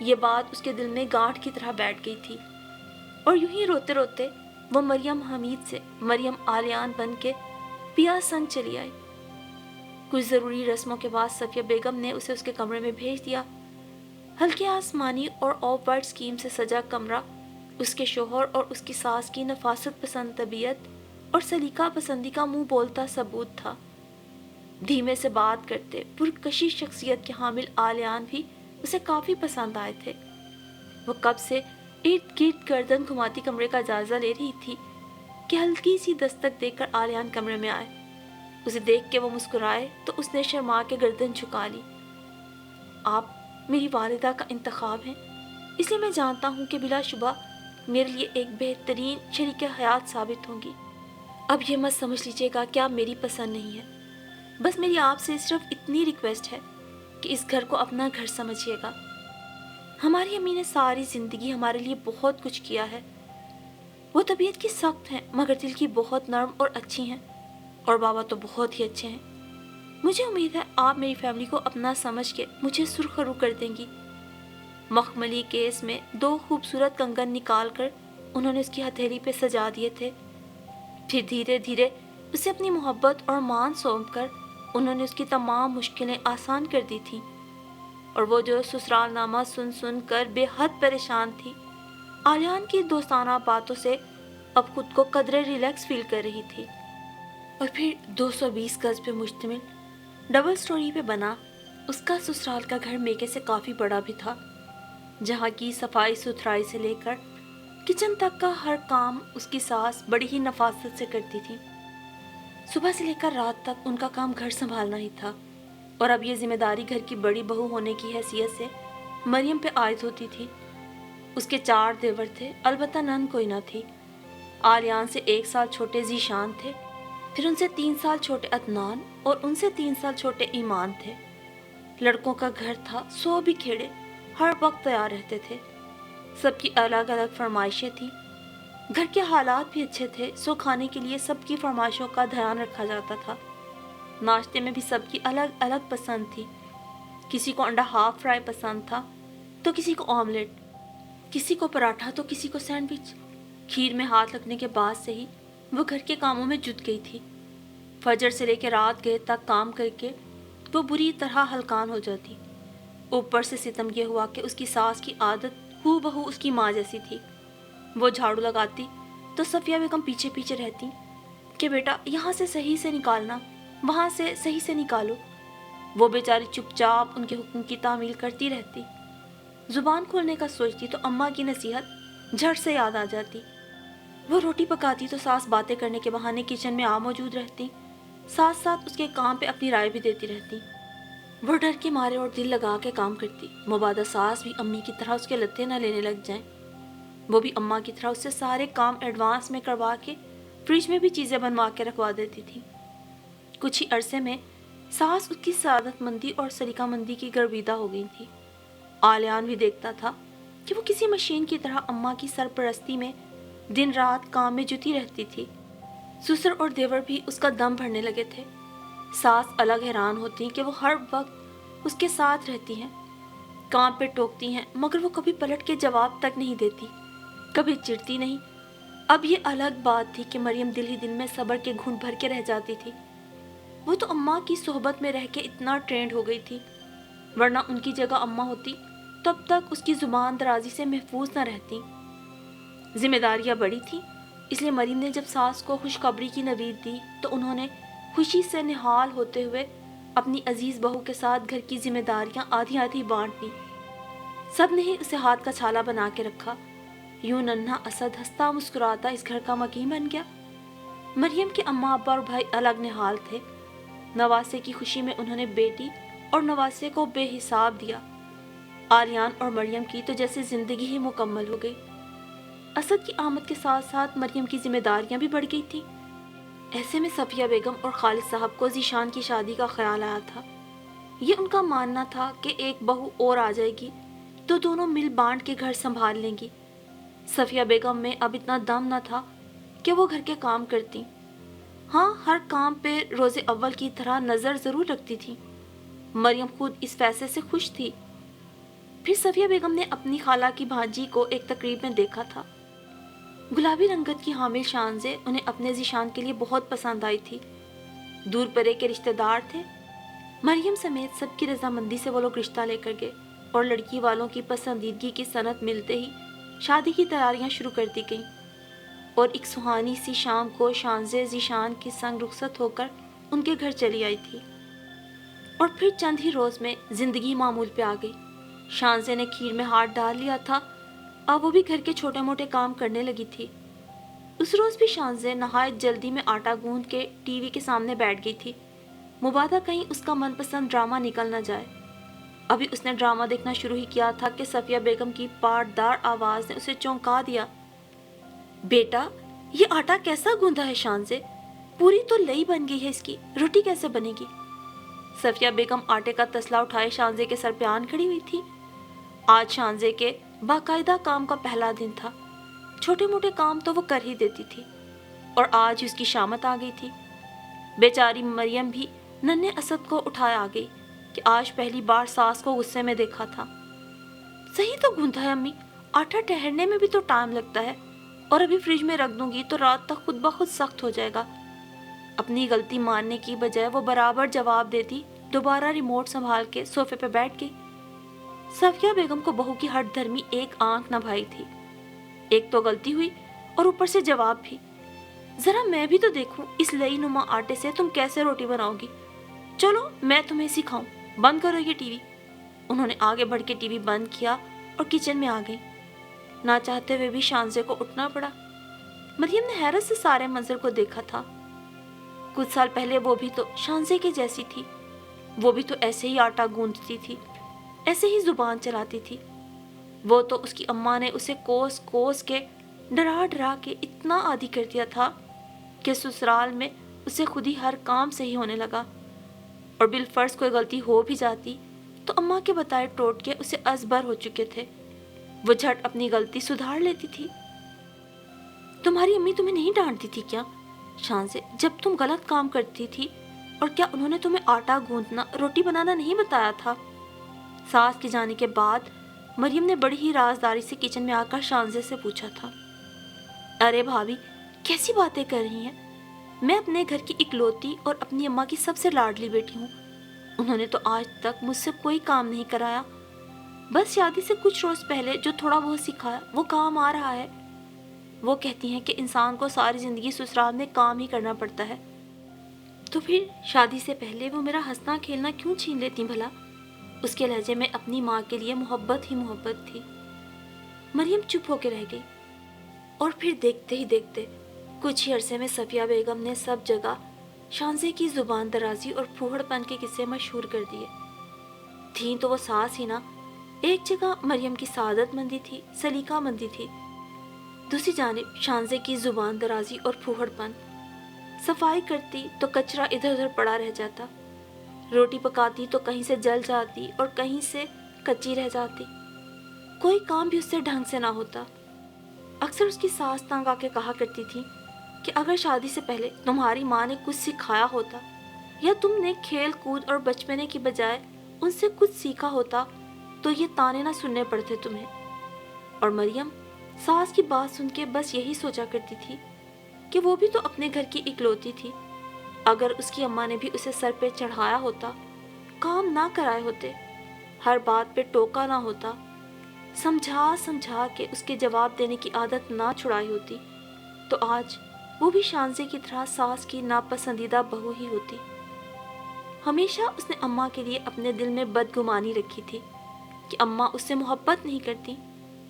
یہ بات اس کے دل میں گانٹھ کی طرح بیٹھ گئی تھی، اور یوں ہی روتے روتے وہ مریم حمید سے مریم آلیان بن کے پیا سنگ چلی آئی۔ کچھ ضروری رسموں کے بعد صفیہ بیگم نے اسے اس کے کمرے میں بھیج دیا۔ ہلکے آسمانی اور آف وائٹ اسکیم سے سجا کمرہ اس کے شوہر اور اس کی ساس کی نفاست پسند طبیعت اور سلیقہ پسندی کا منہ بولتا ثبوت تھا۔ دھیمے سے بات کرتے پرکشش شخصیت کے حامل آلیان بھی اسے کافی پسند آئے تھے۔ وہ کب سے ارد گرد گردن گھماتی کمرے کا جائزہ لے رہی تھی کہ ہلکی سی دستک دے کر آلیان کمرے میں آئے۔ اسے دیکھ کے وہ مسکرائے تو اس نے شرما کے گردن جھکا لی۔ آپ میری والدہ کا انتخاب ہیں، اس لیے میں جانتا ہوں کہ بلا شبہ میرے لیے ایک بہترین شریک حیات ثابت ہوں گی۔ اب یہ مت سمجھ لیجیے گا کہ آپ میری پسند نہیں ہے، بس میری آپ سے صرف اتنی ریکویسٹ ہے کہ اس گھر کو اپنا گھر سمجھیے گا۔ ہماری امی نے ساری زندگی ہمارے لیے بہت کچھ کیا ہے۔ وہ طبیعت کی سخت ہیں مگر دل کی بہت نرم اور اچھی ہیں، اور بابا تو بہت ہی اچھے ہیں۔ مجھے امید ہے آپ میری فیملی کو اپنا سمجھ کے مجھے سرخرو کر دیں گی۔ مخملی کیس میں 2 خوبصورت کنگن نکال کر انہوں نے اس کی ہتھیلی پہ سجا دیے تھے، پھر دھیرے دھیرے اسے اپنی محبت اور مان سونپ کر انہوں نے اس کی تمام مشکلیں آسان کر دی تھیں، اور وہ جو سسرال نامہ سن سن کر بے حد پریشان تھی، آلیان کی دوستانہ باتوں سے اب خود کو قدرے ریلیکس فیل کر رہی تھی۔ اور پھر 220 گز پہ مشتمل ڈبل سٹوری پہ بنا اس کا سسرال کا گھر میکے سے کافی بڑا بھی تھا، جہاں کی صفائی ستھرائی سے لے کر کچن تک کا ہر کام اس کی ساس بڑی ہی نفاست سے کرتی تھی۔ صبح سے لے کر رات تک ان کا کام گھر سنبھالنا ہی تھا، اور اب یہ ذمہ داری گھر کی بڑی بہو ہونے کی حیثیت سے مریم پہ عائد ہوتی تھی۔ اس کے 4 دیور تھے، البتہ نند کوئی نہ تھی۔ آلیان سے 1 سال چھوٹے ذیشان تھے، پھر ان سے 3 سال چھوٹے عدنان، اور ان سے 3 سال چھوٹے ایمان تھے۔ لڑکوں کا گھر تھا، 100 بھی کھیڑے ہر وقت تیار رہتے تھے۔ سب کی الگ الگ فرمائشیں تھیں۔ گھر کے حالات بھی اچھے تھے، سو کھانے کے لیے سب کی فرمائشوں کا دھیان رکھا جاتا تھا۔ ناشتے میں بھی سب کی الگ الگ پسند تھی۔ کسی کو انڈا ہاف فرائی پسند تھا تو کسی کو آملیٹ، کسی کو پراٹھا تو کسی کو سینڈوچ۔ کھیر میں ہاتھ لگنے کے بعد سے ہی وہ گھر کے کاموں میں جٹ گئی تھی۔ فجر سے لے کے رات گئے تک کام کر کے وہ بری طرح ہلکان ہو جاتی۔ اوپر سے ستم یہ ہوا کہ اس کی ساس کی عادت ہو بہو اس کی ماں جیسی تھی۔ وہ جھاڑو لگاتی تو صفیہ بیگم پیچھے پیچھے رہتی کہ بیٹا یہاں سے صحیح سے نکالنا، وہاں سے صحیح سے نکالو۔ وہ بیچاری چپ چاپ ان کے حکم کی تعمیل کرتی رہتی۔ زبان کھولنے کا سوچتی تو اماں کی نصیحت جھٹ سے یاد آ جاتی۔ وہ روٹی پکاتی تو ساس باتیں کرنے کے بہانے کچن میں موجود رہتی، ساتھ ساتھ اس کے کام پہ اپنی رائے بھی دیتی رہتی۔ وہ ڈر کے مارے اور دل لگا کے کام کرتی، مبادہ ساس بھی امی کی طرح اس کے لتے نہ لینے لگ جائیں۔ وہ بھی اماں کی طرح اس سے سارے کام ایڈوانس میں کروا کے فریج میں بھی چیزیں بنوا کے رکھوا دیتی تھی۔ کچھ ہی عرصے میں ساس اس کی سعادت مندی اور سلیقہ مندی کی گرویدہ ہو گئی تھی۔ آلیان بھی دیکھتا تھا کہ وہ کسی مشین کی طرح اماں کی سرپرستی میں دن رات کام میں جٹی رہتی تھی۔ سسر اور دیور بھی اس کا دم بھرنے لگے تھے۔ ساس الگ حیران ہوتی کہ وہ ہر وقت اس کے ساتھ رہتی ہیں، کام پہ ٹوکتی ہیں مگر وہ کبھی پلٹ کے جواب تک نہیں دیتی، کبھی چڑتی نہیں۔ اب یہ الگ بات تھی کہ مریم دل ہی دل میں صبر کے گھونٹ بھر کے رہ جاتی تھی۔ وہ تو اماں کی صحبت میں رہ کے اتنا ٹرینڈ ہو گئی تھی، ورنہ ان کی جگہ اماں ہوتی تب تک اس کی زبان درازی سے محفوظ نہ رہتی۔ ذمہ داریاں بڑی تھیں، اس لیے مریم نے جب ساس کو خوشخبری کی نوید دی تو انہوں نے خوشی سے نہال ہوتے ہوئے اپنی عزیز بہو کے ساتھ گھر کی ذمہ داریاں آدھی آدھی بانٹ دی۔ سب نے ہی اسے ہاتھ کا چھالا بنا کے رکھا۔ یوں ننھا اسد ہنستا مسکراتا اس گھر کا مکین بن گیا۔ مریم کے اماں ابا اور بھائی الگ نہال تھے۔ نواسے کی خوشی میں انہوں نے بیٹی اور نواسے کو بے حساب دیا۔ آلیان اور مریم کی تو جیسے زندگی ہی مکمل ہو گئی۔ اسد کی آمد کے ساتھ ساتھ مریم کی ذمہ داریاں بھی بڑھ گئی تھیں۔ ایسے میں صفیہ بیگم اور خالد صاحب کو ذیشان کی شادی کا خیال آیا تھا۔ یہ ان کا ماننا تھا کہ ایک بہو اور آ جائے گی تو دونوں مل بانٹ کے گھر سنبھال لیں گی۔ صفیہ بیگم میں اب اتنا دم نہ تھا کہ وہ گھر کے کام کرتی، ہاں ہر کام پہ روز اول کی طرح نظر ضرور رکھتی تھی۔ مریم خود اس فیصلے سے خوش تھی۔ پھر صفیہ بیگم نے اپنی خالہ کی بھانجی کو ایک تقریب میں دیکھا تھا۔ گلابی رنگت کی حامل شانزے انہیں اپنے ذیشان کے لیے بہت پسند آئی تھی۔ دور پرے کے رشتہ دار تھے۔ مریم سمیت سب کی رضامندی سے وہ لوگ رشتہ لے کر گئے اور لڑکی والوں کی پسندیدگی کی سند ملتے ہی شادی کی تیاریاں شروع کر دی گئیں، اور ایک سہانی سی شام کو شانزے ذیشان کے سنگ رخصت ہو کر ان کے گھر چلی آئی تھی۔ اور پھر چند ہی روز میں زندگی معمول پہ آ گئی۔ شانزے نے کھیر میں ہاتھ ڈال لیا تھا، اب وہ بھی گھر کے چھوٹے موٹے کام کرنے لگی تھی۔ اس روز بھی شانزے نہایت جلدی میں آٹا گوندھ کے ٹی وی کے سامنے بیٹھ گئی تھی، مبادا کہیں اس کا من پسند ڈرامہ نکل نہ جائے۔ ابھی اس نے ڈرامہ دیکھنا شروع ہی کیا تھا کہ صفیہ بیگم کی پاٹدار آواز نے اسے چونکا دیا۔ بیٹا، یہ آٹا کیسا گوندھا ہے شانزے؟ پوری تو لئی بن گئی ہے اس کی، روٹی کیسے بنے گی؟ صفیہ بیگم آٹے کا تسلا اٹھائے شانزے کے سر پہ آن کھڑی ہوئی تھی۔ آج شانزے کے باقاعدہ کام کا پہلا دن تھا۔ چھوٹے موٹے کام تو وہ کر ہی دیتی تھی، اور آج اس کی شامت آ گئی تھی۔ بیچاری مریم بھی ننھے اسد کو اٹھائے آ گئی کہ آج پہلی بار ساس کو غصے میں دیکھا تھا۔ صحیح تو گوندھا ہے امی، آٹا ٹھہرنے میں بھی تو ٹائم لگتا ہے، اور ابھی فریج میں رکھ دوں گی تو رات تک خود بخود سخت ہو جائے گا۔ اپنی غلطی ماننے کی بجائے وہ برابر جواب دیتی دوبارہ ریموٹ سنبھال کے صوفے پہ بیٹھ گئی۔ صفیہ بیگم کو بہو کی ہٹ دھرمی ایک آنکھ نہ بھائی تھی۔ ایک تو غلطی ہوئی اور اوپر سے جواب بھی۔ ذرا میں بھی تو دیکھوں اس لئی نما آٹے سے تم کیسے روٹی بناؤ گی۔ چلو میں تمہیں سکھاؤں، بند کرو یہ ٹی وی۔ انہوں نے آگے بڑھ کے ٹی وی بند کیا اور کچن میں آ گئی۔ نہ چاہتے ہوئے بھی شانزے کو اٹھنا پڑا۔ مریم نے حیرت سے سارے منظر کو دیکھا تھا۔ کچھ سال پہلے وہ بھی تو شانزے کے جیسی تھی، وہ بھی تو ایسے ہی آٹا گوندھتی تھی، ایسے ہی زبان چلاتی تھی۔ وہ تو اس کی اماں نے اسے کوس کوس کے ڈرا ڈرا کے اتنا عادی کر دیا تھا کہ سسرال میں اسے خود ہی ہر کام صحیح ہونے لگا، اور بالفرض کوئی غلطی ہو بھی جاتی تو اماں کے بتائے ٹوٹکے اسے ازبر ہو چکے تھے، وہ جھٹ اپنی غلطی سدھار لیتی تھی۔ تمہاری امی تمہیں نہیں ڈانٹتی تھی کیا شانزے جب تم غلط کام کرتی تھی؟ اور کیا انہوں نے تمہیں آٹا گوندھنا، روٹی بنانا نہیں بتایا تھا؟ ساس کے جانے کے بعد مریم نے بڑی ہی رازداری سے کچن میں آ کر شانزے سے پوچھا تھا۔ ارے بھابھی، کیسی باتیں کر رہی ہیں؟ میں اپنے گھر کی اکلوتی اور اپنی اماں کی سب سے لاڈلی بیٹی ہوں۔ انہوں نے تو آج تک مجھ سے کوئی کام نہیں کرایا، بس شادی سے کچھ روز پہلے جو تھوڑا بہت سکھایا وہ کام آ رہا ہے۔ وہ کہتی ہیں کہ انسان کو ساری زندگی سسرال میں کام ہی کرنا پڑتا ہے، تو پھر شادی سے پہلے وہ میرا ہنسنا کھیلنا کیوں چھین لیتی بھلا؟ اس کے لہجے میں اپنی ماں کے لیے محبت ہی محبت تھی۔ مریم چپ ہو کے رہ گئی، اور پھر دیکھتے ہی دیکھتے کچھ ہی عرصے میں صفیہ بیگم نے سب جگہ شانزے کی زبان درازی اور پھوہڑ پن کے قصے مشہور کر دیے۔ تھیں تو وہ ساس ہی نا، ایک جگہ مریم کی سعادت مندی تھی، سلیقہ مندی تھی، دوسری جانب شانزے کی زبان درازی اور پھوہڑ پن۔ صفائی کرتی تو کچرا ادھر ادھر پڑا رہ جاتا، روٹی پکاتی تو کہیں سے جل جاتی اور کہیں سے کچی رہ جاتی، کوئی کام بھی اس سے ڈھنگ سے نہ ہوتا۔ اکثر اس کی ساس تنگ آ کے کہا کرتی تھی کہ اگر شادی سے پہلے تمہاری ماں نے کچھ سکھایا ہوتا، یا تم نے کھیل کود اور بچپنے کی بجائے ان سے کچھ سیکھا ہوتا تو یہ تانے نہ سننے پڑتے تمہیں۔ اور مریم ساس کی بات سن کے بس یہی سوچا کرتی تھی کہ وہ بھی تو اپنے گھر کی اکلوتی تھی، اگر اس کی اماں نے بھی اسے سر پہ چڑھایا ہوتا، کام نہ کرائے ہوتے، ہر بات پہ ٹوکا نہ ہوتا، سمجھا سمجھا کے اس کے جواب دینے کی عادت نہ چھڑائی ہوتی، تو آج وہ بھی شانزے کی طرح ساس کی ناپسندیدہ بہو ہی ہوتی۔ ہمیشہ اس نے اماں کے لیے اپنے دل میں بدگمانی رکھی تھی کہ اماں اس سے محبت نہیں کرتی،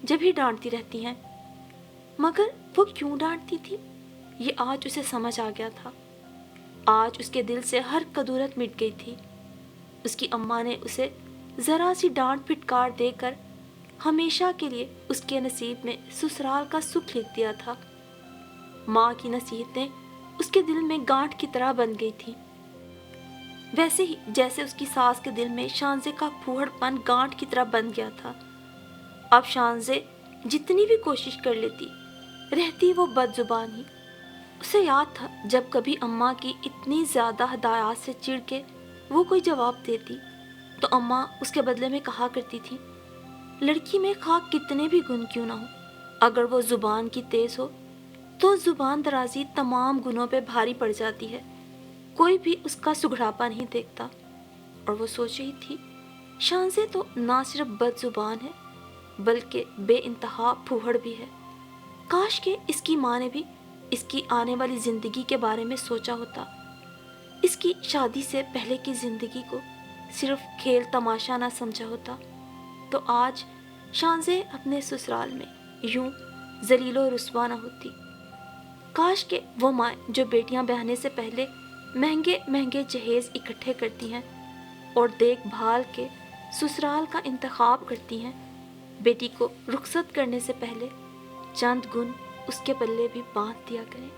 جب ہی ڈانٹتی رہتی ہیں۔ مگر وہ کیوں ڈانٹتی تھی یہ آج اسے سمجھ آ گیا تھا۔ آج اس کے دل سے ہر کدورت مٹ گئی تھی۔ اس کی اماں نے اسے ذرا سی ڈانٹ پھٹکار دے کر ہمیشہ کے لیے اس کے نصیب میں سسرال کا سکھ لکھ دیا تھا۔ ماں کی نصیحتیں اس کے دل میں گانٹھ کی طرح بن گئی تھی، ویسے ہی جیسے اس کی ساس کے دل میں شانزے کا پھوہڑ پن گانٹھ کی طرح بن گیا تھا۔ اب شانزے جتنی بھی کوشش کر لیتی رہتی وہ بد زبان ہی۔ اسے یاد تھا جب کبھی اماں کی اتنی زیادہ ہدایات سے چڑ کے وہ کوئی جواب دیتی تو اماں اس کے بدلے میں کہا کرتی تھی، لڑکی میں خواہ کتنے بھی گن کیوں نہ ہو، اگر وہ زبان کی تیز ہو تو زبان درازی تمام گنوں پہ بھاری پڑ جاتی ہے، کوئی بھی اس کا سگڑاپا نہیں دیکھتا۔ اور وہ سوچ رہی تھی شانزے تو نہ صرف بد زبان ہے بلکہ بے انتہا پھوہڑ بھی ہے، کاش کہ اس کی ماں نے بھی اس کی آنے والی زندگی کے بارے میں سوچا ہوتا، اس کی شادی سے پہلے کی زندگی کو صرف کھیل تماشا نہ سمجھا ہوتا تو آج شانزے اپنے سسرال میں یوں ذلیل و رسوا نہ ہوتی۔ کاش کہ وہ مائیں جو بیٹیاں بہنے سے پہلے مہنگے مہنگے جہیز اکٹھے کرتی ہیں اور دیکھ بھال کے سسرال کا انتخاب کرتی ہیں، بیٹی کو رخصت کرنے سے پہلے چند گن اس کے پلے بھی باندھ دیا کریں۔